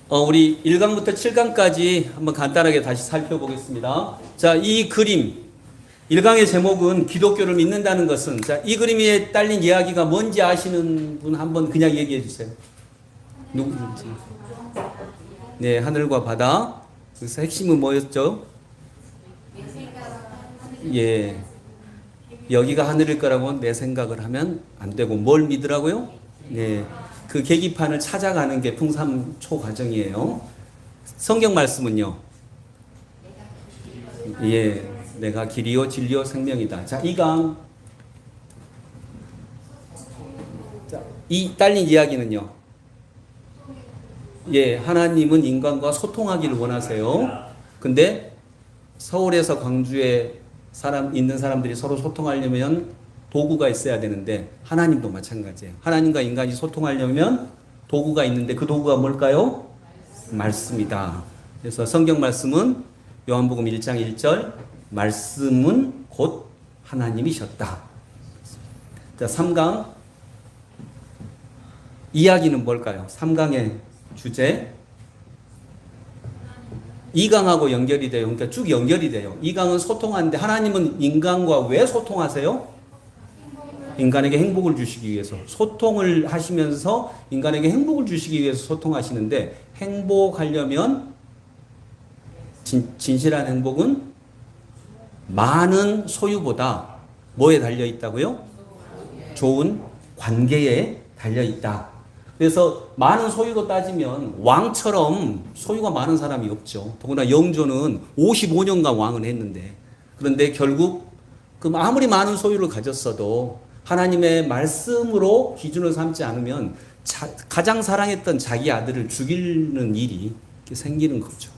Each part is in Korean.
우리 1강부터 7강까지 한번 간단하게 다시 살펴보겠습니다. 자, 이 그림 1강의 제목은 기독교를 믿는다는 것은, 자, 이 그림에 딸린 이야기가 뭔지 아시는 분 한번 그냥 얘기해 주세요. 누구든지. 네, 하늘과 바다. 그래서 핵심은 뭐였죠? 예. 여기가 하늘일 거라고 내 생각을 하면 안 되고 뭘 믿으라고요? 네. 그 계기판을 찾아가는 게 풍삼초 과정이에요. 성경 말씀은요. 예. 내가 길이요 진리요 생명이다. 자, 이강. 자, 이 딸린 이야기는요. 예, 하나님은 인간과 소통하기를 원하세요. 근데 서울에서 광주에 있는 사람들이 서로 소통하려면 도구가 있어야 되는데 하나님도 마찬가지예요. 하나님과 인간이 소통하려면 도구가 있는데 그 도구가 뭘까요? 말씀이다. 그래서 성경 말씀은 요한복음 1장 1절 말씀은 곧 하나님이셨다. 자, 3강 이야기는 뭘까요? 3강의 주제 2강하고 연결이 돼요. 그러니까 쭉 연결이 돼요. 2강은 소통하는데 하나님은 인간과 왜 소통하세요? 인간에게 행복을 주시기 위해서 소통을 하시면서 인간에게 행복을 주시기 위해서 소통하시는데 행복하려면 진실한 행복은 많은 소유보다 뭐에 달려 있다고요? 좋은 관계에 달려 있다. 그래서 많은 소유로 따지면 왕처럼 소유가 많은 사람이 없죠. 더구나 영조는 55년간 왕을 했는데 그런데 결국 그 아무리 많은 소유를 가졌어도 하나님의 말씀으로 기준을 삼지 않으면 가장 사랑했던 자기 아들을 죽이는 일이 생기는 거죠.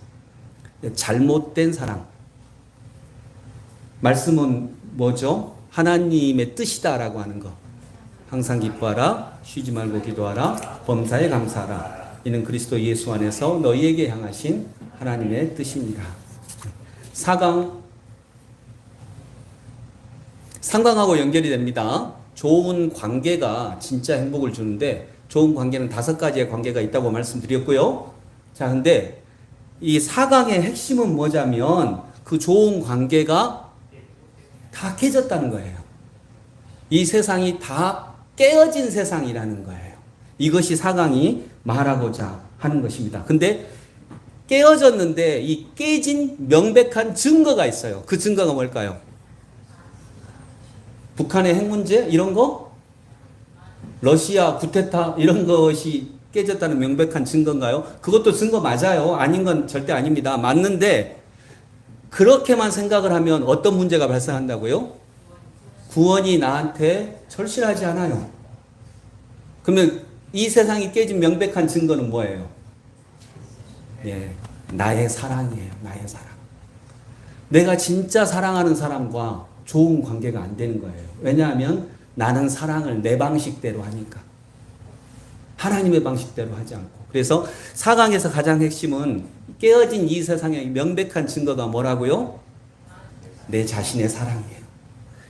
잘못된 사랑. 말씀은 뭐죠? 하나님의 뜻이다라고 하는 거. 항상 기뻐하라, 쉬지 말고 기도하라, 범사에 감사하라. 이는 그리스도 예수 안에서 너희에게 향하신 하나님의 뜻입니다. 4강. 3강하고 연결이 됩니다. 좋은 관계가 진짜 행복을 주는데 좋은 관계는 5가지의 관계가 있다고 말씀드렸고요. 자, 근데 이 4강의 핵심은 뭐냐면 그 좋은 관계가 다 깨졌다는 거예요. 이 세상이 다 깨어진 세상이라는 거예요. 이것이 4강이 말하고자 하는 것입니다. 근데 깨어졌는데 이 깨진 명백한 증거가 있어요. 그 증거가 뭘까요? 북한의 핵 문제 이런 거? 러시아 쿠데타 이런 것이 깨졌다는 명백한 증거인가요? 그것도 증거 맞아요. 아닌 건 절대 아닙니다. 맞는데 그렇게만 생각을 하면 어떤 문제가 발생한다고요? 구원이 나한테 절실하지 않아요. 그러면 이 세상이 깨진 명백한 증거는 뭐예요? 예, 나의 사랑이에요. 나의 사랑. 내가 진짜 사랑하는 사람과 좋은 관계가 안 되는 거예요. 왜냐하면 나는 사랑을 내 방식대로 하니까. 하나님의 방식대로 하지 않고. 그래서 4강에서 가장 핵심은 깨어진 이 세상의 명백한 증거가 뭐라고요? 내 자신의 사랑이에요.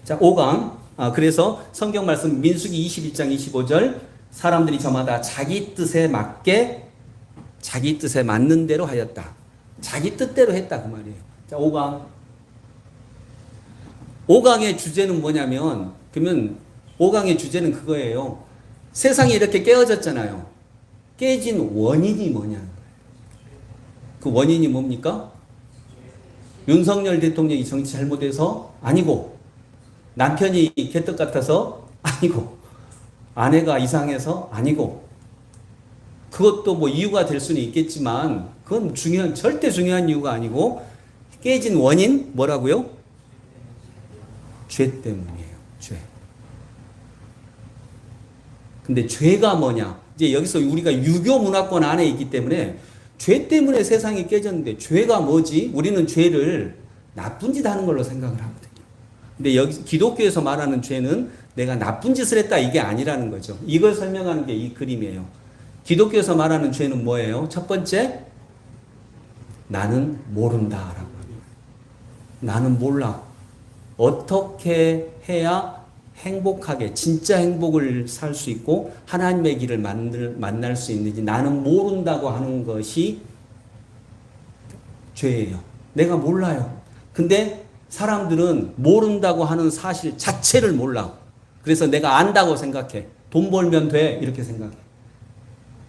자, 5강. 그래서 성경 말씀 민수기 21장 25절 사람들이 저마다 자기 뜻에 맞게 자기 뜻에 맞는 대로 하였다. 자기 뜻대로 했다 그 말이에요. 자, 5강. 5강의 주제는 뭐냐면 그러면 5강의 주제는 그거예요. 세상이 이렇게 깨어졌잖아요. 깨진 원인이 뭐냐는 거예요. 그 원인이 뭡니까? 윤석열 대통령이 정치 잘못해서 아니고 남편이 개떡 같아서 아니고 아내가 이상해서 아니고 그것도 뭐 이유가 될 수는 있겠지만 그건 절대 중요한 이유가 아니고 깨진 원인 뭐라고요? 죄 때문이에요. 죄. 근데 죄가 뭐냐? 이제 여기서 우리가 유교 문화권 안에 있기 때문에 죄 때문에 세상이 깨졌는데 죄가 뭐지? 우리는 죄를 나쁜 짓 하는 걸로 생각을 하거든요. 근데 여기 기독교에서 말하는 죄는 내가 나쁜 짓을 했다 이게 아니라는 거죠. 이걸 설명하는 게 이 그림이에요. 기독교에서 말하는 죄는 뭐예요? 첫 번째, 나는 모른다라고 합니다. 나는 몰라. 어떻게 해야 행복하게 진짜 행복을 살 수 있고 하나님의 길을 만날 수 있는지 나는 모른다고 하는 것이 죄예요. 내가 몰라요. 근데 사람들은 모른다고 하는 사실 자체를 몰라. 그래서 내가 안다고 생각해. 돈 벌면 돼. 이렇게 생각해.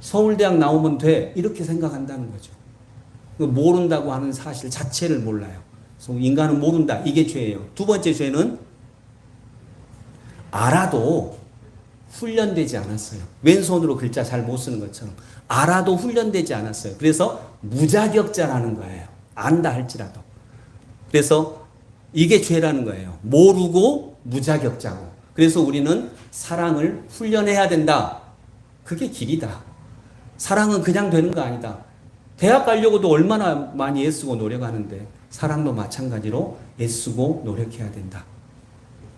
서울대학 나오면 돼. 이렇게 생각한다는 거죠. 모른다고 하는 사실 자체를 몰라요. 그래서 인간은 모른다. 이게 죄예요. 두 번째 죄는 알아도 훈련되지 않았어요. 왼손으로 글자 잘 못 쓰는 것처럼. 알아도 훈련되지 않았어요. 그래서 무자격자라는 거예요. 안다 할지라도. 그래서 이게 죄라는 거예요. 모르고 무자격자고. 그래서 우리는 사랑을 훈련해야 된다. 그게 길이다. 사랑은 그냥 되는 거 아니다. 대학 가려고도 얼마나 많이 애쓰고 노력하는데 사랑도 마찬가지로 애쓰고 노력해야 된다.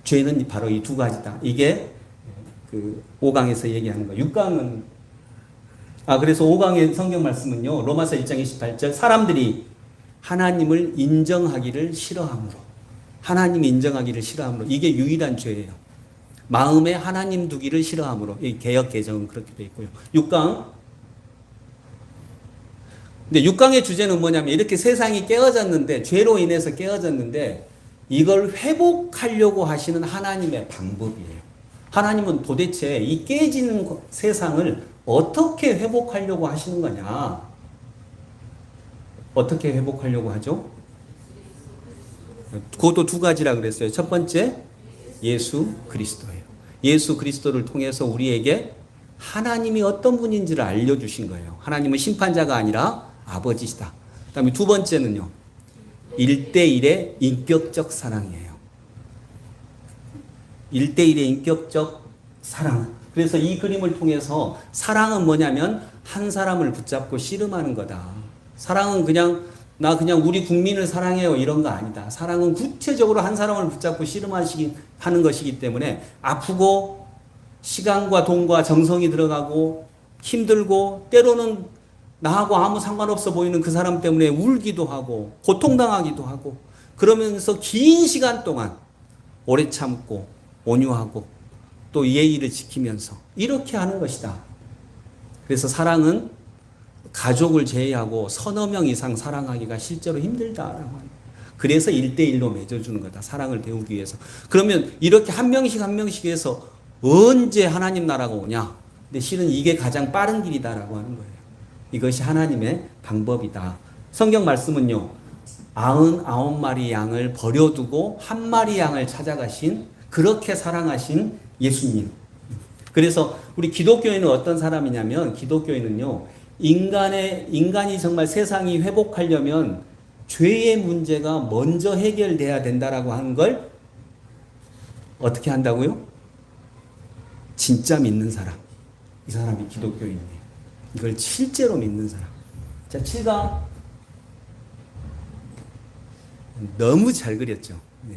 죄는 바로 이 두 가지다. 이게 그 5강에서 얘기하는 거. 6강은 그래서 5강의 성경 말씀은요. 로마서 1장 28절 사람들이 하나님을 인정하기를 싫어함으로 하나님이 인정하기를 싫어함으로 이게 유일한 죄예요. 마음에 하나님 두기를 싫어함으로 이 개역 개정은 그렇게 되어 있고요. 6강 근데 6강의 주제는 뭐냐면 이렇게 세상이 깨어졌는데 죄로 인해서 깨어졌는데 이걸 회복하려고 하시는 하나님의 방법이에요. 하나님은 도대체 이 깨지는 세상을 어떻게 회복하려고 하시는 거냐? 어떻게 회복하려고 하죠? 그것도 두 가지라 그랬어요. 첫 번째, 예수 그리스도예요. 예수 그리스도를 통해서 우리에게 하나님이 어떤 분인지를 알려주신 거예요. 하나님은 심판자가 아니라 아버지시다. 그 다음에 두 번째는요. 1대1의 인격적 사랑이에요. 1대1의 인격적 사랑. 그래서 이 그림을 통해서 사랑은 뭐냐면 한 사람을 붙잡고 씨름하는 거다. 사랑은 나 그냥 우리 국민을 사랑해요 이런 거 아니다. 사랑은 구체적으로 한 사람을 붙잡고 씨름하는 것이기 때문에 아프고 시간과 돈과 정성이 들어가고 힘들고 때로는 나하고 아무 상관없어 보이는 그 사람 때문에 울기도 하고 고통당하기도 하고 그러면서 긴 시간 동안 오래 참고 온유하고 또 예의를 지키면서 이렇게 하는 것이다. 그래서 사랑은 가족을 제외하고 서너 명 이상 사랑하기가 실제로 힘들다라고 합니다. 그래서 1대1로 맺어주는 거다. 사랑을 배우기 위해서. 그러면 이렇게 한 명씩 한 명씩 해서 언제 하나님 나라가 오냐? 근데 실은 이게 가장 빠른 길이다라고 하는 거예요. 이것이 하나님의 방법이다. 성경 말씀은요. 99마리 양을 버려두고 한 마리 양을 찾아가신 그렇게 사랑하신 예수님. 그래서 우리 기독교인은 어떤 사람이냐면 기독교인은요. 인간이 정말 세상이 회복하려면 죄의 문제가 먼저 해결돼야 된다라고 하는 걸 어떻게 한다고요? 진짜 믿는 사람. 이 사람이 기독교인이에요. 이걸 실제로 믿는 사람. 자, 7강. 너무 잘 그렸죠. 네.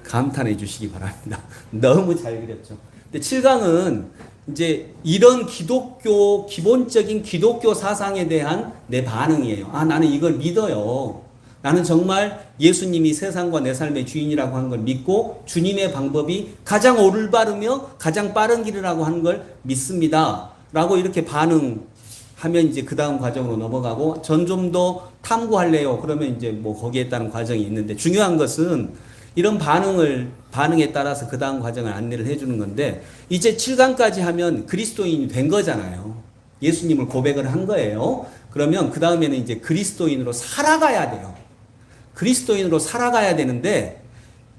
감탄해 주시기 바랍니다. 너무 잘 그렸죠. 근데 7강은 이제 이런 기본적인 기독교 사상에 대한 내 반응이에요. 나는 이걸 믿어요. 나는 정말 예수님이 세상과 내 삶의 주인이라고 하는 걸 믿고 주님의 방법이 가장 올바르며 가장 빠른 길이라고 하는 걸 믿습니다. 라고 이렇게 반응하면 이제 그 다음 과정으로 넘어가고 전 좀 더 탐구할래요. 그러면 이제 뭐 거기에 따른 과정이 있는데 중요한 것은 이런 반응에 따라서 그 다음 과정을 안내를 해주는 건데 이제 7강까지 하면 그리스도인이 된 거잖아요. 예수님을 고백을 한 거예요. 그러면 그 다음에는 이제 그리스도인으로 살아가야 돼요. 그리스도인으로 살아가야 되는데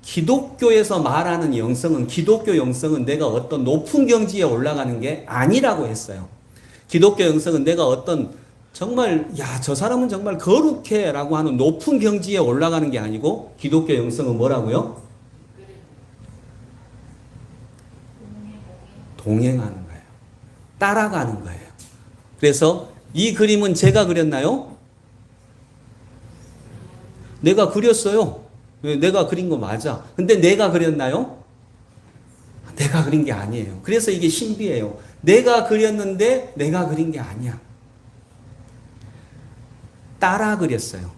기독교에서 말하는 영성은 기독교 영성은 내가 어떤 높은 경지에 올라가는 게 아니라고 했어요. 기독교 영성은 내가 어떤 정말 저 사람은 정말 거룩해 라고 하는 높은 경지에 올라가는 게 아니고 기독교 영성은 뭐라고요? 동행하는 거예요. 따라가는 거예요. 그래서 이 그림은 제가 그렸나요? 내가 그렸어요. 내가 그린 거 맞아. 근데 내가 그렸나요? 내가 그린 게 아니에요. 그래서 이게 신비해요. 내가 그렸는데 내가 그린 게 아니야. 따라 그렸어요.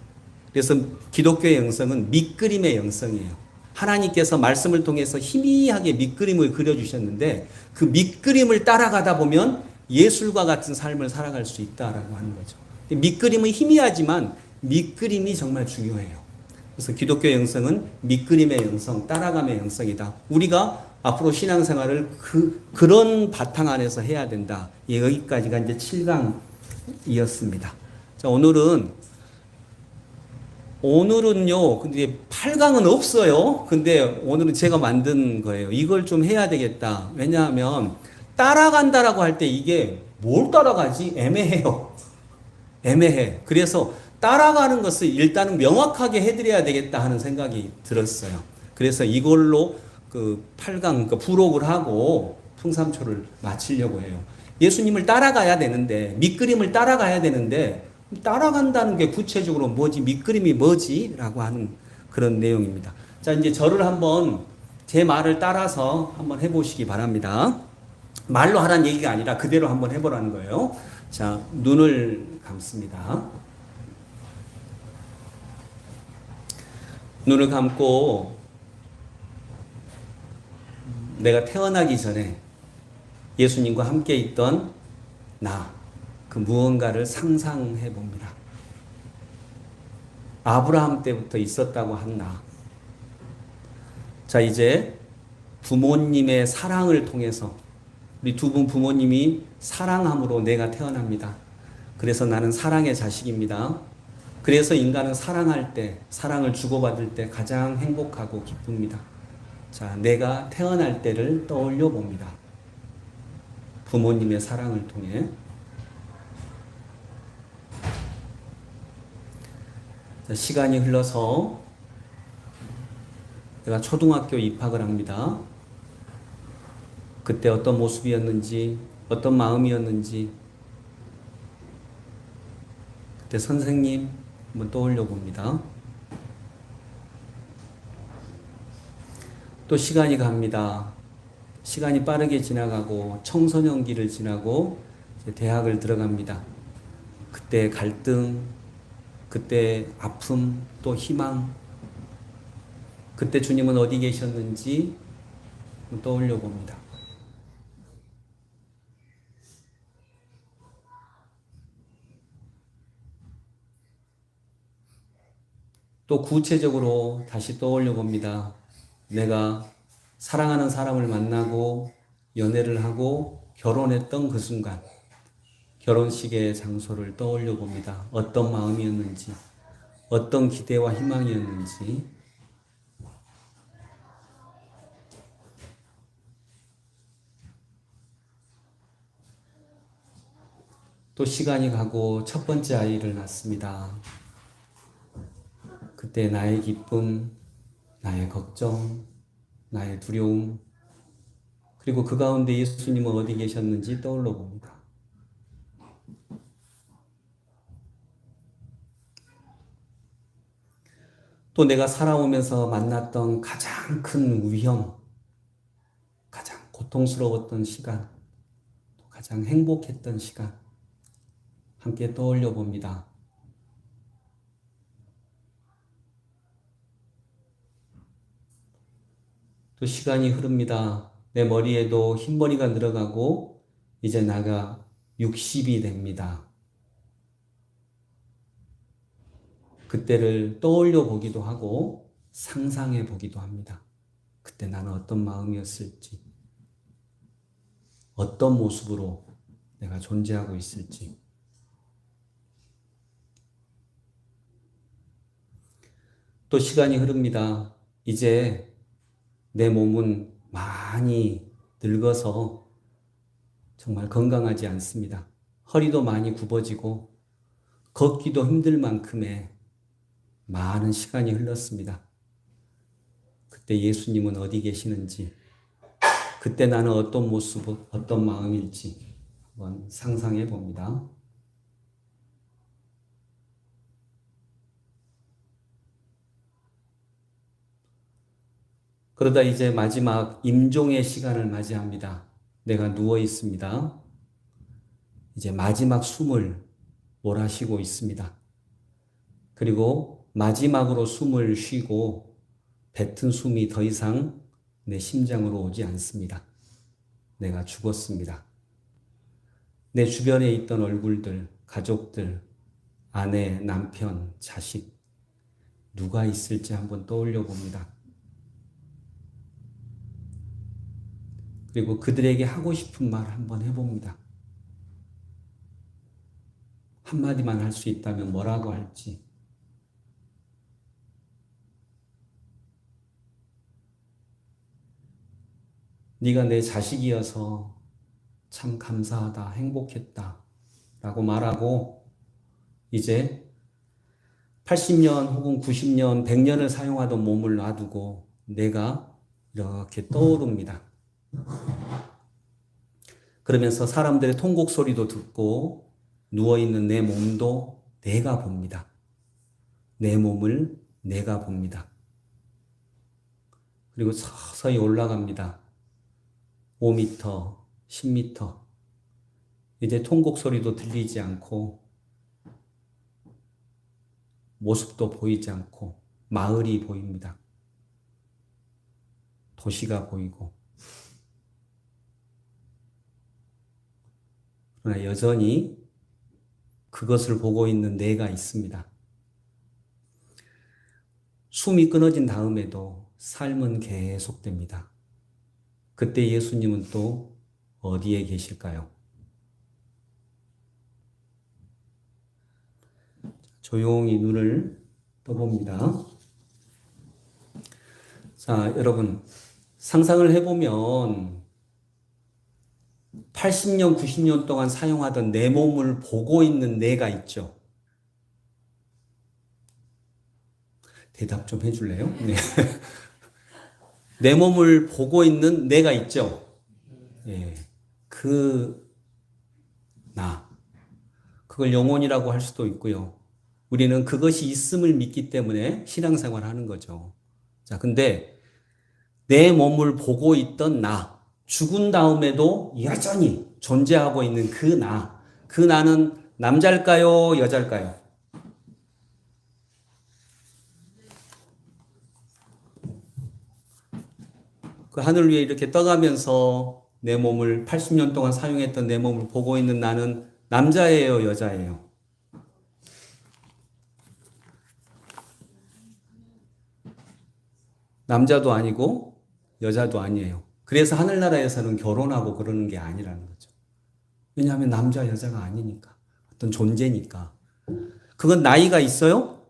그래서 기독교의 영성은 밑그림의 영성이에요. 하나님께서 말씀을 통해서 희미하게 밑그림을 그려주셨는데 그 밑그림을 따라가다 보면 예술과 같은 삶을 살아갈 수 있다라고 하는 거죠. 밑그림은 희미하지만 밑그림이 정말 중요해요. 그래서 기독교 영성은 밑그림의 영성, 따라감의 영성이다. 우리가 앞으로 신앙생활을 그런 바탕 안에서 해야 된다. 여기까지가 이제 7강이었습니다. 자, 오늘은요, 근데 8강은 없어요. 근데 오늘은 제가 만든 거예요. 이걸 좀 해야 되겠다. 왜냐하면 따라간다라고 할 때 이게 뭘 따라가지? 애매해요. 애매해. 그래서 따라가는 것을 일단은 명확하게 해드려야 되겠다 하는 생각이 들었어요. 그래서 이걸로 그 8강, 그러니까 부록을 하고 풍삼초를 마치려고 해요. 예수님을 따라가야 되는데, 밑그림을 따라가야 되는데, 따라간다는 게 구체적으로 뭐지? 밑그림이 뭐지? 라고 하는 그런 내용입니다. 자, 이제 저를 한번 제 말을 따라서 한번 해보시기 바랍니다. 말로 하라는 얘기가 아니라 그대로 한번 해보라는 거예요. 자, 눈을 감습니다. 눈을 감고 내가 태어나기 전에 예수님과 함께 있던 그 무언가를 상상해 봅니다. 아브라함 때부터 있었다고 한 자, 이제 부모님의 사랑을 통해서 우리 두 분 부모님이 사랑함으로 내가 태어납니다. 그래서 나는 사랑의 자식입니다. 그래서 인간은 사랑할 때, 사랑을 주고받을 때 가장 행복하고 기쁩니다. 자, 내가 태어날 때를 떠올려 봅니다. 부모님의 사랑을 통해. 자, 시간이 흘러서 내가 초등학교 입학을 합니다. 그때 어떤 모습이었는지, 어떤 마음이었는지, 그때 선생님 한번 떠올려 봅니다. 또 시간이 갑니다. 시간이 빠르게 지나가고 청소년기를 지나고 이제 대학을 들어갑니다. 그때 갈등, 그때 아픔, 또 희망, 그때 주님은 어디 계셨는지 떠올려 봅니다. 또 구체적으로 다시 떠올려 봅니다. 내가 사랑하는 사람을 만나고 연애를 하고 결혼했던 그 순간, 결혼식의 장소를 떠올려 봅니다. 어떤 마음이었는지, 어떤 기대와 희망이었는지. 또 시간이 가고 첫 번째 아이를 낳습니다. 그때 나의 기쁨, 나의 걱정, 나의 두려움, 그리고 그 가운데 예수님은 어디 계셨는지 떠올려 봅니다. 또 내가 살아오면서 만났던 가장 큰 위험, 가장 고통스러웠던 시간, 가장 행복했던 시간, 함께 떠올려 봅니다. 또 시간이 흐릅니다. 내 머리에도 흰머리가 늘어가고 이제 나가 60이 됩니다. 그때를 떠올려 보기도 하고 상상해 보기도 합니다. 그때 나는 어떤 마음이었을지, 어떤 모습으로 내가 존재하고 있을지. 또 시간이 흐릅니다. 이제 내 몸은 많이 늙어서 정말 건강하지 않습니다. 허리도 많이 굽어지고 걷기도 힘들 만큼의 많은 시간이 흘렀습니다. 그때 예수님은 어디 계시는지, 그때 나는 어떤 모습, 어떤 마음일지 한번 상상해 봅니다. 그러다 이제 마지막 임종의 시간을 맞이합니다. 내가 누워 있습니다. 이제 마지막 숨을 몰아쉬고 있습니다. 그리고 마지막으로 숨을 쉬고 뱉은 숨이 더 이상 내 심장으로 오지 않습니다. 내가 죽었습니다. 내 주변에 있던 얼굴들, 가족들, 아내, 남편, 자식, 누가 있을지 한번 떠올려 봅니다. 그리고 그들에게 하고 싶은 말 한번 해봅니다. 한마디만 할 수 있다면 뭐라고 할지. 네가 내 자식이어서 참 감사하다, 행복했다 라고 말하고 이제 80년 혹은 90년, 100년을 사용하던 몸을 놔두고 내가 이렇게 떠오릅니다. 그러면서 사람들의 통곡 소리도 듣고 누워있는 내 몸도 내가 봅니다. 내 몸을 내가 봅니다. 그리고 서서히 올라갑니다. 5m, 10m. 이제 통곡 소리도 들리지 않고 모습도 보이지 않고 마을이 보입니다. 도시가 보이고. 그러나 여전히 그것을 보고 있는 내가 있습니다. 숨이 끊어진 다음에도 삶은 계속됩니다. 그때 예수님은 또 어디에 계실까요? 조용히 눈을 떠봅니다. 자, 여러분, 상상을 해보면 80년, 90년 동안 사용하던 내 몸을 보고 있는 내가 있죠. 대답 좀 해줄래요? 네. 내 몸을 보고 있는 내가 있죠. 예. 그걸 영혼이라고 할 수도 있고요. 우리는 그것이 있음을 믿기 때문에 신앙생활을 하는 거죠. 자, 근데 내 몸을 보고 있던 나, 죽은 다음에도 여전히 존재하고 있는 그 나는 남자일까요? 여자일까요? 그 하늘 위에 이렇게 떠가면서 내 몸을 80년 동안 사용했던 내 몸을 보고 있는 나는 남자예요, 여자예요? 남자도 아니고 여자도 아니에요. 그래서 하늘나라에서는 결혼하고 그러는 게 아니라는 거죠. 왜냐하면 남자, 여자가 아니니까. 어떤 존재니까. 그건 나이가 있어요?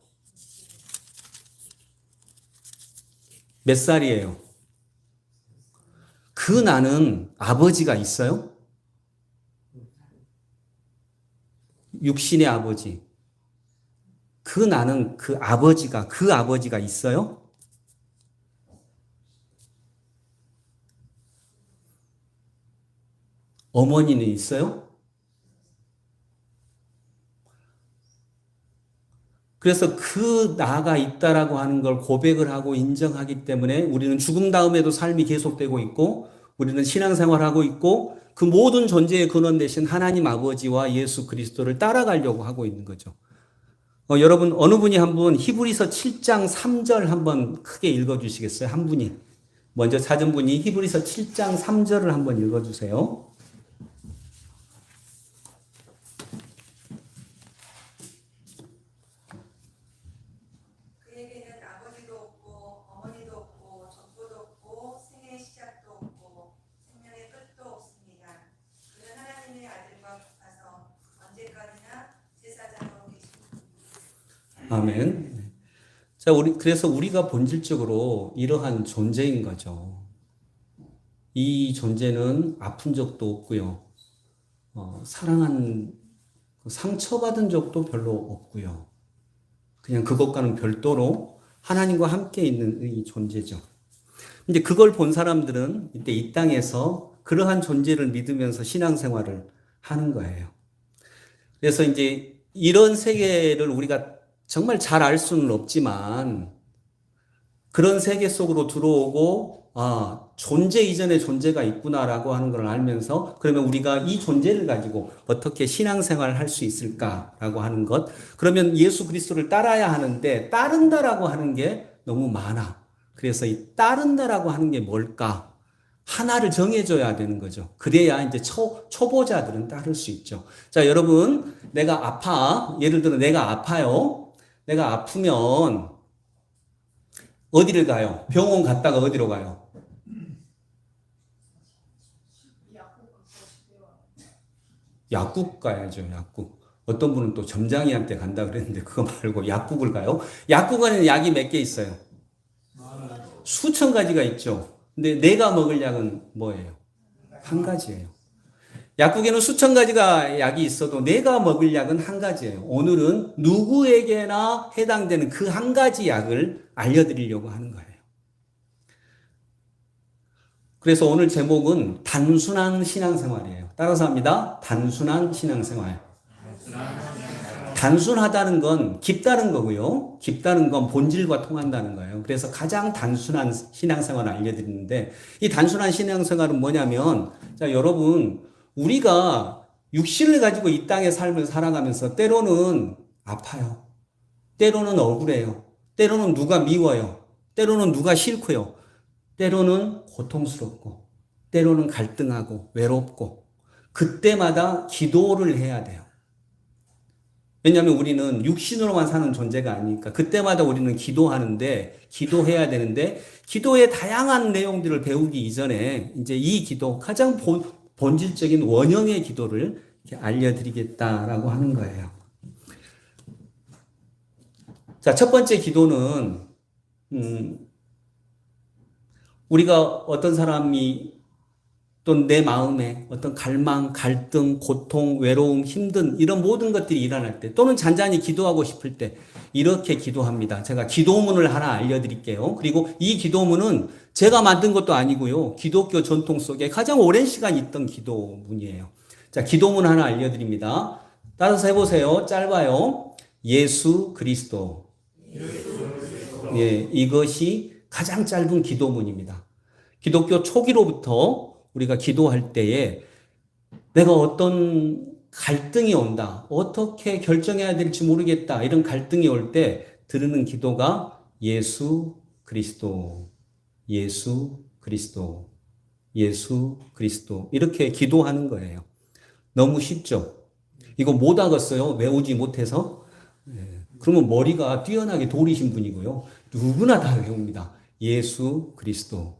몇 살이에요? 그 나는 아버지가 있어요? 육신의 아버지. 그 나는 그 아버지가 있어요? 어머니는 있어요? 그래서 그 나가 있다라고 하는 걸 고백을 하고 인정하기 때문에 우리는 죽음 다음에도 삶이 계속되고 있고 우리는 신앙생활하고 있고 그 모든 존재의 근원 되신 하나님 아버지와 예수 그리스도를 따라가려고 하고 있는 거죠. 여러분 어느 분이 한번 히브리서 7장 3절 한번 크게 읽어주시겠어요? 한 분이. 먼저 찾은 분이 히브리서 7장 3절을 한번 읽어주세요. 아멘. 자, 그래서 우리가 본질적으로 이러한 존재인 거죠. 이 존재는 아픈 적도 없고요. 상처받은 적도 별로 없고요. 그냥 그것과는 별도로 하나님과 함께 있는 이 존재죠. 이제 그걸 본 사람들은 이때 이 땅에서 그러한 존재를 믿으면서 신앙생활을 하는 거예요. 그래서 이제 이런 세계를 우리가 정말 잘 알 수는 없지만 그런 세계 속으로 들어오고 존재 이전에 존재가 있구나라고 하는 걸 알면서 그러면 우리가 이 존재를 가지고 어떻게 신앙생활을 할 수 있을까라고 하는 것. 그러면 예수 그리스도를 따라야 하는데 따른다라고 하는 게 너무 많아. 그래서 이 따른다라고 하는 게 뭘까? 하나를 정해줘야 되는 거죠. 그래야 이제 초보자들은 따를 수 있죠. 자, 여러분, 내가 아파. 예를 들어 내가 아파요. 내가 아프면 어디를 가요? 병원 갔다가 어디로 가요? 약국 가야죠, 약국. 어떤 분은 또 점장이한테 간다 그랬는데 그거 말고 약국을 가요? 약국에는 약이 몇 개 있어요? 수천 가지가 있죠. 근데 내가 먹을 약은 뭐예요? 한 가지예요. 약국에는 수천 가지가 약이 있어도 내가 먹을 약은 한 가지예요. 오늘은 누구에게나 해당되는 그 한 가지 약을 알려드리려고 하는 거예요. 그래서 오늘 제목은 단순한 신앙생활이에요. 따라서 합니다. 단순한 신앙생활. 단순하다는 건 깊다는 거고요. 깊다는 건 본질과 통한다는 거예요. 그래서 가장 단순한 신앙생활을 알려드리는데 이 단순한 신앙생활은 뭐냐면 자, 여러분 우리가 육신을 가지고 이 땅의 삶을 살아가면서 때로는 아파요. 때로는 억울해요. 때로는 누가 미워요. 때로는 누가 싫고요. 때로는 고통스럽고 때로는 갈등하고 외롭고 그때마다 기도를 해야 돼요. 왜냐하면 우리는 육신으로만 사는 존재가 아니니까 그때마다 우리는 기도하는데 기도해야 되는데 기도의 다양한 내용들을 배우기 이전에 이제 이 기도 가장 본질적인 원형의 기도를 이렇게 알려드리겠다라고 하는 거예요. 자, 첫 번째 기도는 우리가 어떤 사람이 또 내 마음에 어떤 갈망, 갈등, 고통, 외로움, 힘든 이런 모든 것들이 일어날 때 또는 잔잔히 기도하고 싶을 때 이렇게 기도합니다. 제가 기도문을 하나 알려드릴게요. 그리고 이 기도문은 제가 만든 것도 아니고요. 기독교 전통 속에 가장 오랜 시간 있던 기도문이에요. 자, 기도문 하나 알려드립니다. 따라서 해보세요. 짧아요. 예수 그리스도. 예, 이것이 가장 짧은 기도문입니다. 기독교 초기로부터 우리가 기도할 때에 내가 어떤 갈등이 온다. 어떻게 결정해야 될지 모르겠다. 이런 갈등이 올 때 드리는 기도가 예수 그리스도, 예수 그리스도, 예수 그리스도. 이렇게 기도하는 거예요. 너무 쉽죠? 이거 못 하겠어요? 외우지 못해서? 그러면 머리가 뛰어나게 돌이신 분이고요. 누구나 다 외웁니다. 예수 그리스도,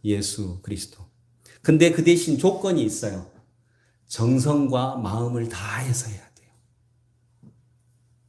예수 그리스도. 근데 그 대신 조건이 있어요. 정성과 마음을 다해서 해야 돼요.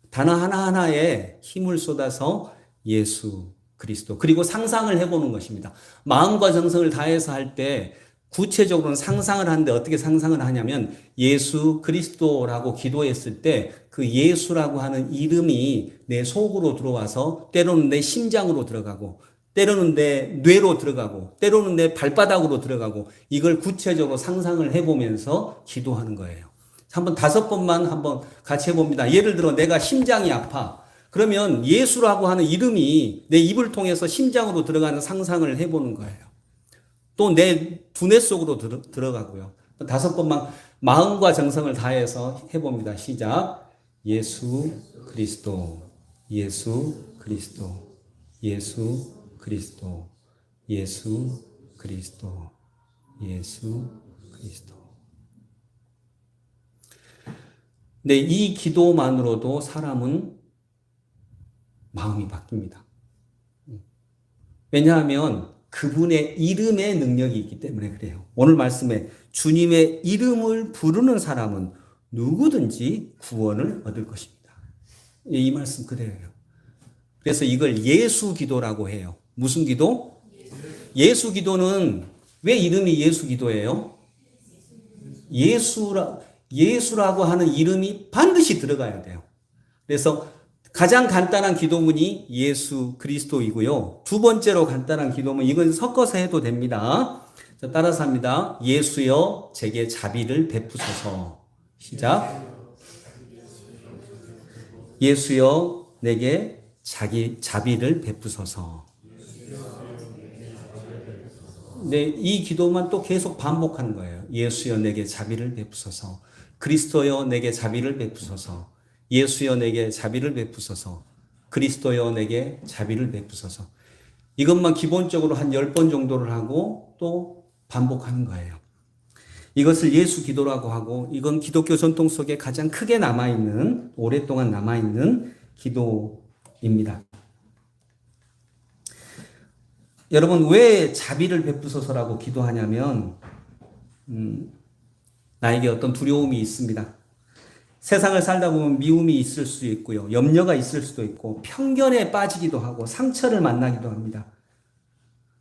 단어 하나하나에 힘을 쏟아서 예수 그리스도. 그리고 상상을 해보는 것입니다. 마음과 정성을 다해서 할 때 구체적으로는 상상을 하는데 어떻게 상상을 하냐면 예수 그리스도라고 기도했을 때 그 예수라고 하는 이름이 내 속으로 들어와서 때로는 내 심장으로 들어가고 때로는 내 뇌로 들어가고 때로는 내 발바닥으로 들어가고 이걸 구체적으로 상상을 해보면서 기도하는 거예요. 한번 5번만 한번 같이 해봅니다. 예를 들어 내가 심장이 아파. 그러면 예수라고 하는 이름이 내 입을 통해서 심장으로 들어가는 상상을 해보는 거예요. 또 내 두뇌 속으로 들어가고요. 5번만 마음과 정성을 다해서 해봅니다. 시작. 예수 그리스도, 예수 그리스도, 예수 그리스도, 예수 그리스도, 예수 그리스도. 근데 이 기도만으로도 사람은 마음이 바뀝니다. 왜냐하면 그분의 이름의 능력이 있기 때문에 그래요. 오늘 말씀에 주님의 이름을 부르는 사람은 누구든지 구원을 얻을 것입니다. 이 말씀 그대로예요. 그래서 이걸 예수 기도라고 해요. 무슨 기도? 예수 기도는 왜 이름이 예수 기도예요? 예수라고 하는 이름이 반드시 들어가야 돼요. 그래서 가장 간단한 기도문이 예수 그리스도이고요. 두 번째로 간단한 기도문, 이건 섞어서 해도 됩니다. 자, 따라서 합니다. 예수여 제게 자비를 베푸소서. 시작. 예수여 내게 자비를 베푸소서. 네, 이 기도만 또 계속 반복하는 거예요. 예수여 내게 자비를 베푸소서. 그리스도여 내게 자비를 베푸소서. 예수여 내게 자비를 베푸소서. 그리스도여 내게 자비를 베푸소서. 이것만 기본적으로 한 10번 정도를 하고 또 반복하는 거예요. 이것을 예수 기도라고 하고 이건 기독교 전통 속에 가장 크게 남아있는, 오랫동안 남아있는 기도입니다. 여러분, 왜 자비를 베푸소서라고 기도하냐면 나에게 어떤 두려움이 있습니다. 세상을 살다 보면 미움이 있을 수 있고요. 염려가 있을 수도 있고 편견에 빠지기도 하고 상처를 만나기도 합니다.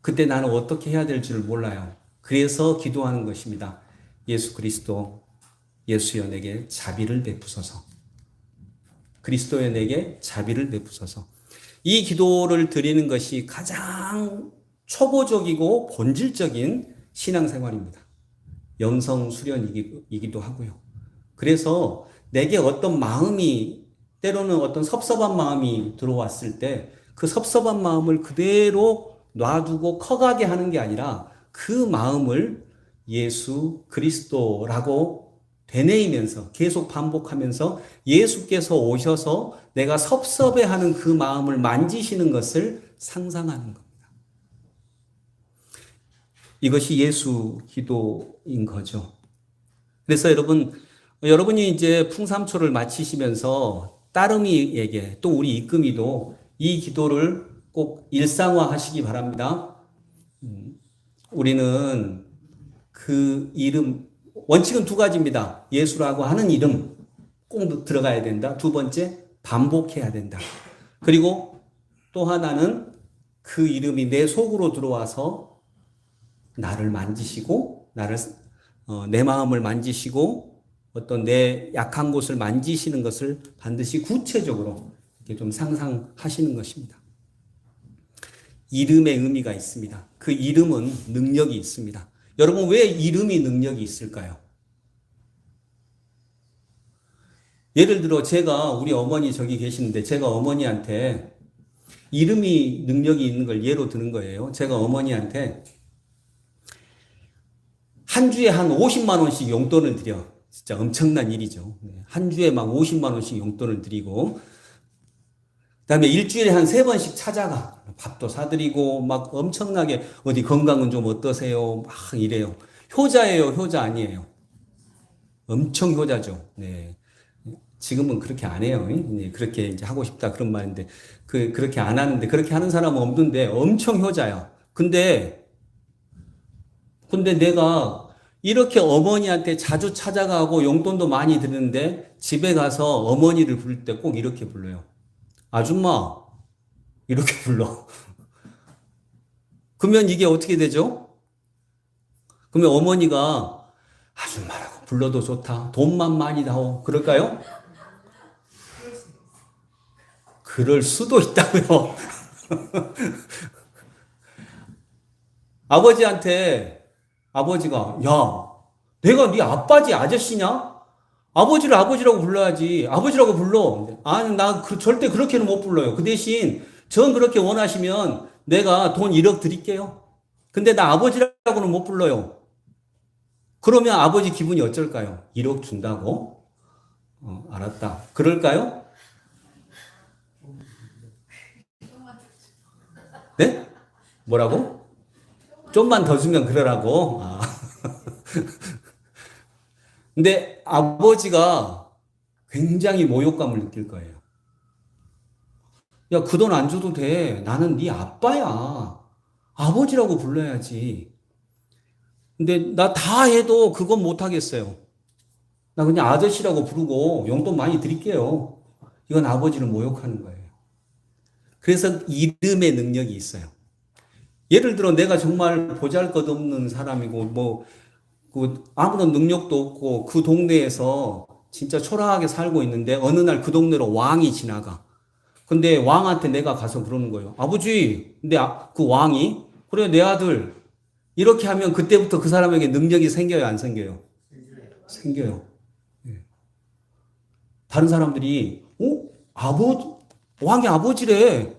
그때 나는 어떻게 해야 될지를 몰라요. 그래서 기도하는 것입니다. 예수 그리스도, 예수여 내게 자비를 베푸소서. 그리스도여 내게 자비를 베푸소서. 이 기도를 드리는 것이 가장 초보적이고 본질적인 신앙생활입니다. 영성 수련이기도 하고요. 그래서 내게 어떤 마음이, 때로는 어떤 섭섭한 마음이 들어왔을 때 그 섭섭한 마음을 그대로 놔두고 커가게 하는 게 아니라 그 마음을 예수 그리스도라고 되뇌이면서 계속 반복하면서 예수께서 오셔서 내가 섭섭해하는 그 마음을 만지시는 것을 상상하는 겁니다. 이것이 예수 기도인 거죠. 그래서 여러분이 이제 풍삼초를 마치시면서 따름이에게 또 우리 이금희도 이 기도를 꼭 일상화 하시기 바랍니다. 우리는 그 이름, 원칙은 두 가지입니다. 예수라고 하는 이름 꼭 들어가야 된다. 두 번째, 반복해야 된다. 그리고 또 하나는 그 이름이 내 속으로 들어와서 나를 만지시고, 내 마음을 만지시고, 어떤 내 약한 곳을 만지시는 것을 반드시 구체적으로 이렇게 좀 상상하시는 것입니다. 이름의 의미가 있습니다. 그 이름은 능력이 있습니다. 여러분, 왜 이름이 능력이 있을까요? 예를 들어 우리 어머니 저기 계시는데 제가 어머니한테 이름이 능력이 있는 걸 예로 드는 거예요. 제가 어머니한테 한 주에 한 50만 원씩 용돈을 드려. 진짜 엄청난 일이죠. 한 주에 막 50만 원씩 용돈을 드리고, 그다음에 일주일에 한 3번씩 찾아가. 밥도 사드리고, 막 엄청나게, 어디 건강은 좀 어떠세요? 막 이래요. 효자예요, 효자 아니에요? 엄청 효자죠. 네. 지금은 그렇게 안 해요. 네. 그렇게 이제 하고 싶다 그런 말인데, 그렇게 안 하는데, 그렇게 하는 사람은 없는데, 엄청 효자야. 근데 내가 이렇게 어머니한테 자주 찾아가고 용돈도 많이 드리는데 집에 가서 어머니를 부를 때 꼭 이렇게 불러요. 아줌마. 이렇게 불러. 그러면 이게 어떻게 되죠? 그러면 어머니가 아줌마라고 불러도 좋다. 돈만 많이 다오. 그럴까요? 그럴 수도 있다고요. 아버지가 야, 내가 네 아빠지 아저씨냐? 아버지를 아버지라고 불러야지. 아버지라고 불러. 아니, 절대 그렇게는 못 불러요. 그 대신 전 그렇게 원하시면 내가 돈 1억 드릴게요. 근데 나 아버지라고는 못 불러요. 그러면 아버지 기분이 어쩔까요? 1억 준다고? 알았다. 그럴까요? 네? 뭐라고? 좀만 더 주면 그러라고? 근데 아버지가 굉장히 모욕감을 느낄 거예요. 야, 그 돈 안 줘도 돼. 나는 네 아빠야. 아버지라고 불러야지. 근데 나 다 해도 그건 못 하겠어요. 나 그냥 아저씨라고 부르고 용돈 많이 드릴게요. 이건 아버지를 모욕하는 거예요. 그래서 이름의 능력이 있어요. 예를 들어 내가 정말 보잘것없는 사람이고 아무런 능력도 없고 그 동네에서 진짜 초라하게 살고 있는데 어느 날 그 동네로 왕이 지나가. 근데 왕한테 내가 가서 그러는 거예요. 아버지, 근데 그 왕이 그래 내 아들 이렇게 하면 그때부터 그 사람에게 능력이 생겨요, 안 생겨요? 생겨요. 예. 다른 사람들이 왕이 아버지래.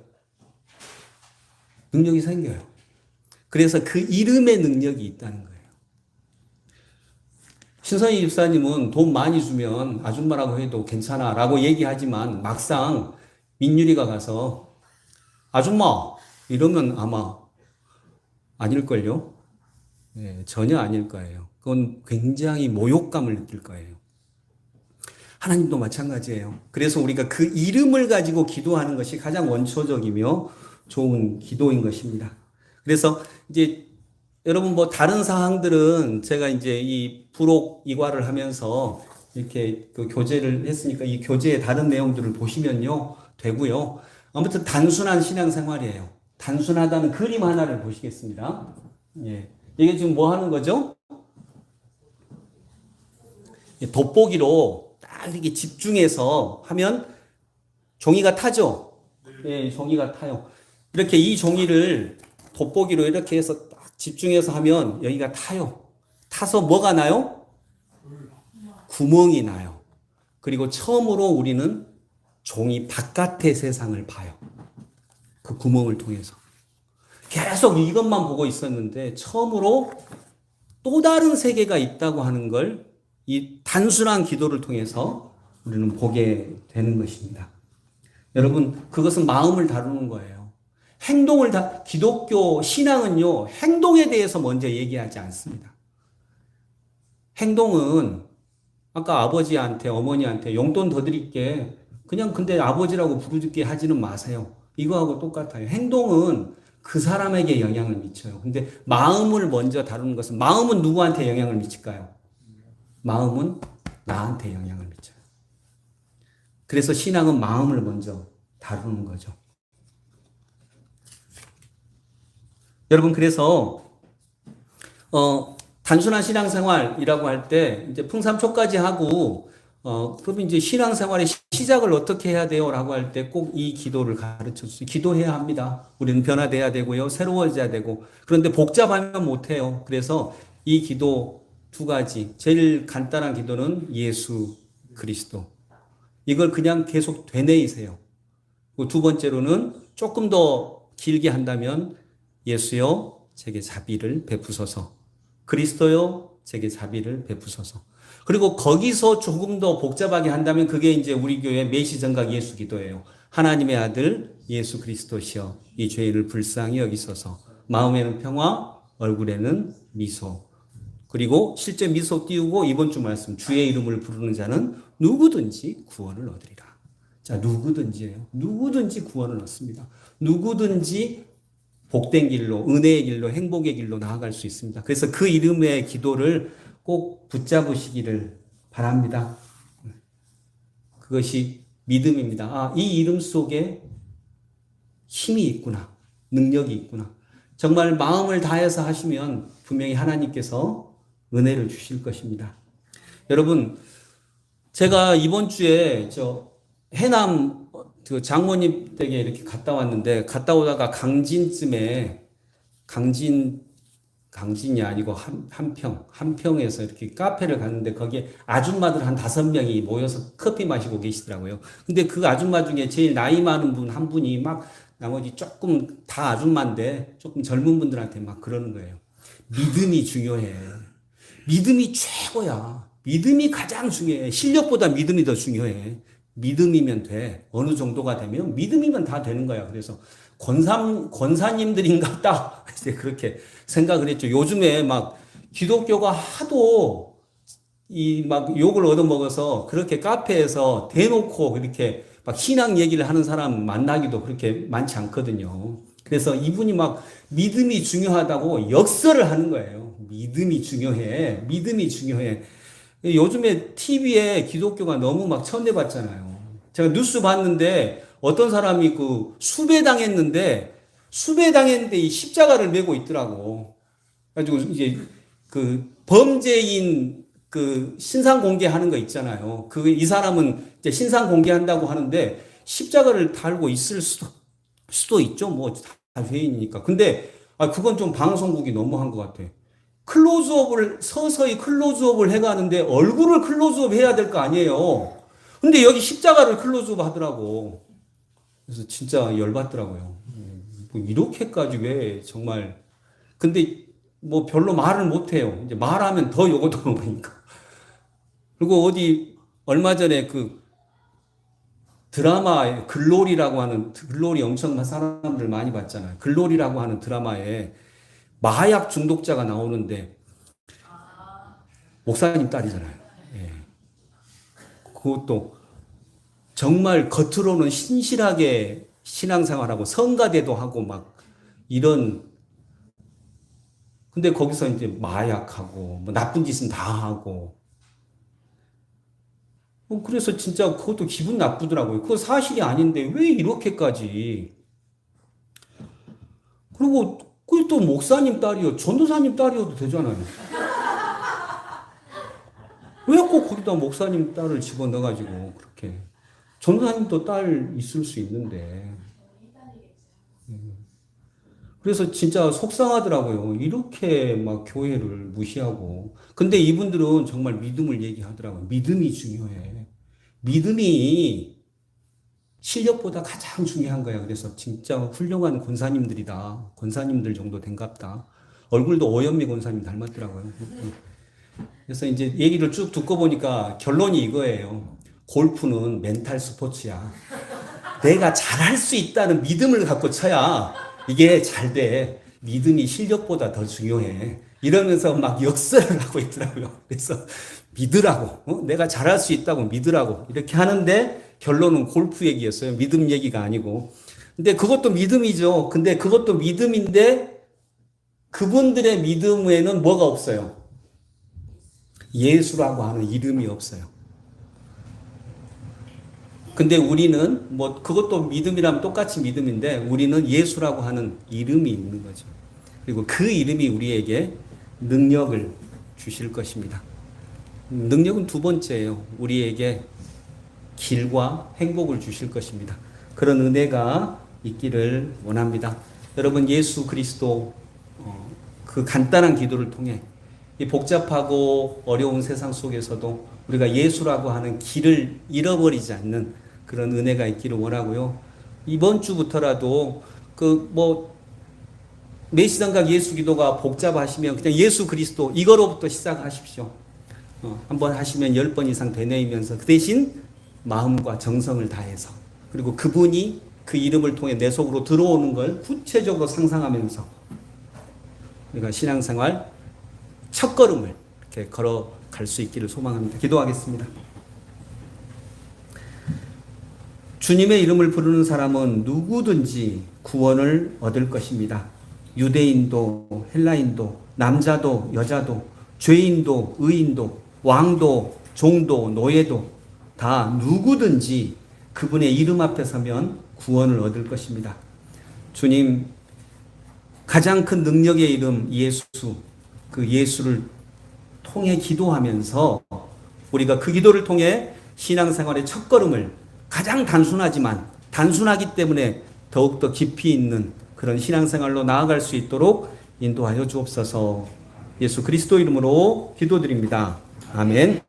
능력이 생겨요. 그래서 그 이름의 능력이 있다는 거예요. 신선희 집사님은 돈 많이 주면 아줌마라고 해도 괜찮아 라고 얘기하지만 막상 민유리가 가서 아줌마 이러면 아마 아닐걸요? 예, 전혀 아닐 거예요. 그건 굉장히 모욕감을 느낄 거예요. 하나님도 마찬가지예요. 그래서 우리가 그 이름을 가지고 기도하는 것이 가장 원초적이며 좋은 기도인 것입니다. 그래서 이제 여러분 뭐 다른 사항들은 제가 이제 이 부록 이과를 하면서 이렇게 그 교재를 했으니까 이 교재의 다른 내용들을 보시면요 되고요. 아무튼 단순한 신앙생활이에요. 단순하다는 그림 하나를 보시겠습니다. 예. 이게 지금 뭐 하는 거죠? 돋보기로 딱 이렇게 집중해서 하면 종이가 타죠? 예, 종이가 타요. 이렇게 이 종이를 돋보기로 이렇게 해서 딱 집중해서 하면 여기가 타요. 타서 뭐가 나요? 구멍이 나요. 그리고 처음으로 우리는 종이 바깥의 세상을 봐요. 그 구멍을 통해서. 계속 이것만 보고 있었는데 처음으로 또 다른 세계가 있다고 하는 걸 이 단순한 기도를 통해서 우리는 보게 되는 것입니다. 여러분, 그것은 마음을 다루는 거예요. 기독교 신앙은요, 행동에 대해서 먼저 얘기하지 않습니다. 행동은 아까 아버지한테, 어머니한테 용돈 더 드릴게. 그냥 근데 아버지라고 부르게 하지는 마세요. 이거하고 똑같아요. 행동은 그 사람에게 영향을 미쳐요. 근데 마음을 먼저 다루는 것은, 마음은 누구한테 영향을 미칠까요? 마음은 나한테 영향을 미쳐요. 그래서 신앙은 마음을 먼저 다루는 거죠. 여러분, 그래서 단순한 신앙생활이라고 할 때 이제 풍삼초까지 하고 그럼 이제 신앙생활의 시작을 어떻게 해야 돼요라고 할 때 꼭 이 기도를 가르쳐 주세요. 기도해야 합니다. 우리는 변화돼야 되고요. 새로워져야 되고. 그런데 복잡하면 못 해요. 그래서 이 기도 두 가지. 제일 간단한 기도는 예수 그리스도. 이걸 그냥 계속 되뇌이세요. 두 번째로는 조금 더 길게 한다면 예수여 제게 자비를 베푸소서. 그리스도여 제게 자비를 베푸소서. 그리고 거기서 조금 더 복잡하게 한다면 그게 이제 우리 교회 메시전각 예수 기도예요. 하나님의 아들 예수 그리스도시여 이 죄를 불쌍히 여기소서. 마음에는 평화, 얼굴에는 미소. 그리고 실제 미소 띄우고 이번 주 말씀 주의 이름을 부르는 자는 누구든지 구원을 얻으리라. 자, 누구든지예요. 누구든지 구원을 얻습니다. 누구든지 복된 길로, 은혜의 길로, 행복의 길로 나아갈 수 있습니다. 그래서 그 이름의 기도를 꼭 붙잡으시기를 바랍니다. 그것이 믿음입니다. 아, 이 이름 속에 힘이 있구나. 능력이 있구나. 정말 마음을 다해서 하시면 분명히 하나님께서 은혜를 주실 것입니다. 여러분, 제가 이번 주에 해남 그 장모님 댁에 이렇게 갔다 왔는데, 갔다 오다가 강진이 아니고 한평에서 이렇게 카페를 갔는데 거기에 아줌마들 한 5명이 모여서 커피 마시고 계시더라고요. 근데 그 아줌마 중에 제일 나이 많은 분 한 분이 막 나머지 조금 다 아줌마인데 조금 젊은 분들한테 막 그러는 거예요. 믿음이 중요해. 믿음이 최고야. 믿음이 가장 중요해. 실력보다 믿음이 더 중요해. 믿음이면 돼. 어느 정도가 되면 믿음이면 다 되는 거야. 그래서 권사님들인가 딱 이제 그렇게 생각을 했죠. 요즘에 막 기독교가 하도 막 욕을 얻어먹어서 그렇게 카페에서 대놓고 그렇게 막 신앙 얘기를 하는 사람 만나기도 그렇게 많지 않거든요. 그래서 이분이 막 믿음이 중요하다고 역설을 하는 거예요. 믿음이 중요해. 믿음이 중요해. 요즘에 TV에 기독교가 너무 막 천대받잖아요. 제가 뉴스 봤는데 어떤 사람이 그 수배당했는데 이 십자가를 메고 있더라고. 가지고 이제 그 범죄인 그 신상 공개하는 거 있잖아요. 이 사람은 이제 신상 공개한다고 하는데 십자가를 달고 있을 수도 있죠. 뭐 다 죄인이니까. 근데 그건 좀 방송국이 너무한 것 같아. 서서히 클로즈업을 해가는데 얼굴을 클로즈업 해야 될 거 아니에요. 근데 여기 십자가를 클로즈업 하더라고. 그래서 진짜 열받더라고요. 뭐 이렇게까지 왜 정말. 근데 뭐 별로 말을 못해요. 이제 말하면 더 욕을 먹으니까. 그리고 얼마 전에 드라마에 글로리라고 하는, 글로리 엄청 사람들 많이 봤잖아요. 글로리라고 하는 드라마에 마약 중독자가 나오는데 목사님 딸이잖아요. 예. 그것도 정말 겉으로는 신실하게 신앙생활하고 성가대도 하고 막 이런, 근데 거기서 이제 마약하고 뭐 나쁜 짓은 다 하고, 그래서 진짜 그것도 기분 나쁘더라고요. 그거 사실이 아닌데 왜 이렇게까지. 그리고 그 또 목사님 딸이요, 전도사님 딸이어도 되잖아요. 왜 꼭 거기다 목사님 딸을 집어넣어가지고 그렇게. 전도사님도 딸 있을 수 있는데. 그래서 진짜 속상하더라고요. 이렇게 막 교회를 무시하고. 근데 이분들은 정말 믿음을 얘기하더라고요. 믿음이 중요해. 믿음이 실력보다 가장 중요한 거야. 그래서 진짜 훌륭한 권사님들이다. 권사님들 정도 된갑다. 얼굴도 오연미 권사님 닮았더라고요. 그래서 이제 얘기를 쭉 듣고 보니까 결론이 이거예요. 골프는 멘탈 스포츠야. 내가 잘할 수 있다는 믿음을 갖고 쳐야 이게 잘 돼. 믿음이 실력보다 더 중요해. 이러면서 막 역설을 하고 있더라고요. 그래서 믿으라고. 내가 잘할 수 있다고 믿으라고. 이렇게 하는데 결론은 골프 얘기였어요. 믿음 얘기가 아니고. 근데 그것도 믿음이죠. 근데 그것도 믿음인데 그분들의 믿음에는 뭐가 없어요? 예수라고 하는 이름이 없어요. 근데 우리는 뭐 그것도 믿음이라면 똑같이 믿음인데 우리는 예수라고 하는 이름이 있는 거죠. 그리고 그 이름이 우리에게 능력을 주실 것입니다. 능력은 두 번째예요. 우리에게 길과 행복을 주실 것입니다. 그런 은혜가 있기를 원합니다. 여러분, 예수 그리스도 그 간단한 기도를 통해 이 복잡하고 어려운 세상 속에서도 우리가 예수라고 하는 길을 잃어버리지 않는 그런 은혜가 있기를 원하고요. 이번 주부터라도 메시성각 예수 기도가 복잡하시면 그냥 예수 그리스도 이거로부터 시작하십시오. 한번 하시면 10번 이상 되뇌이면서 그 대신 마음과 정성을 다해서, 그리고 그분이 그 이름을 통해 내 속으로 들어오는 걸 구체적으로 상상하면서 우리가 신앙생활 첫 걸음을 이렇게 걸어갈 수 있기를 소망합니다. 기도하겠습니다. 주님의 이름을 부르는 사람은 누구든지 구원을 얻을 것입니다. 유대인도 헬라인도 남자도 여자도 죄인도 의인도 왕도 종도 노예도 다 누구든지 그분의 이름 앞에 서면 구원을 얻을 것입니다. 주님, 가장 큰 능력의 이름 예수, 그 예수를 통해 기도하면서 우리가 그 기도를 통해 신앙생활의 첫걸음을 가장 단순하기 때문에 더욱더 깊이 있는 그런 신앙생활로 나아갈 수 있도록 인도하여 주옵소서. 예수 그리스도 이름으로 기도드립니다. 아멘.